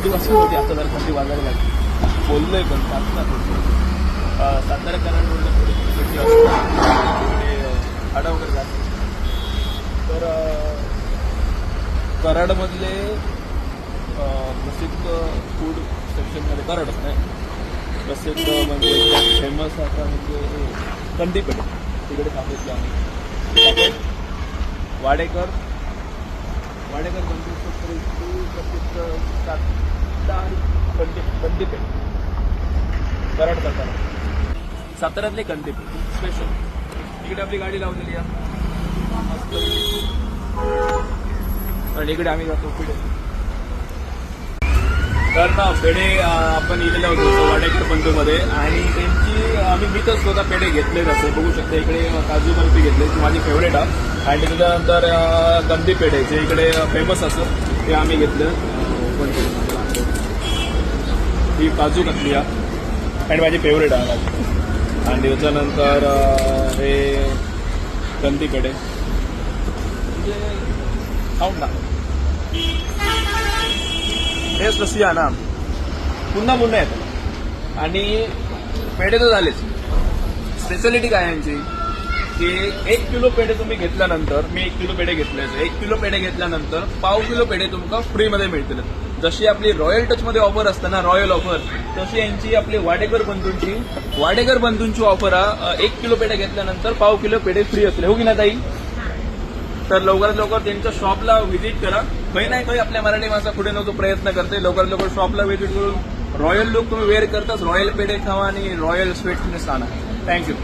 थंडी वाजत होती, आता जर थंडी वाजायला लागली. बोललोय पण आता सातारा कराड रोडला थोडी थंडी असते, हाडा वगैरे जाते. तर कराडमधले प्रसिद्ध फूड सेक्शनमध्ये कराडच नाही, प्रसिद्ध म्हणजे फेमस आता म्हणजे कंदीपेढे तिकडे सांगितलं आम्ही. वाडेकर प्रसिद्ध कंदीपेढे कराड करताना साताऱ्यातले कंदीपेढे स्पेशल. इकडे आपली गाडी लावलेली आहे मस्त, आणि इकडे आम्ही जातो पुढे. तर ना पेढे आपण इलेला होतो वाडेकर बंधूमध्ये, आणि त्यांची आम्ही मीतच स्वतः पेढे घेतले जसे बघू शकता. इकडे काजू बर्फी घेतली ती माझी फेवरेट आहे, आणि त्याच्यानंतर कंदी पेढे जे इकडे फेमस असतं ते आम्ही घेतलं. ही काजू कतली आहे आणि माझी फेवरेट आहे. आणि त्याच्यानंतर हे कंदी पेढे म्हणजे खाऊन ना हेच लसी आहे ना, पुन्हा येतं. आणि पेढे तर झालेच. स्पेशालिटी काय यांची की 1 किलो पेढे तुम्ही घेतल्यानंतर, मी 1 किलो पेढे घेतले, 1 किलो पेढे घेतल्यानंतर पाव किलो पेढे तुमका फ्रीमध्ये मिळतील. जशी आपली रॉयल टचमध्ये ऑफर असते ना, रॉयल ऑफर, तशी यांची आपली वाडेकर बंधूंची ऑफर आहे. 1 किलो पेढे घेतल्यानंतर पाव किलो पेढे फ्री असले, हो की ना ताई? तर लवकरात लवकर त्यांच्या शॉपला व्हिजिट करा. काही नाही काही आपल्या मराठी माणसा पुढे नव्हतो प्रयत्न करते. लवकरात लवकर शॉपला व्हिजिट करून रॉयल लुक तुम्ही वेअर करताच, रॉयल पेढे खावा आणि रॉयल स्वीटनेस आणा. थँक्यू.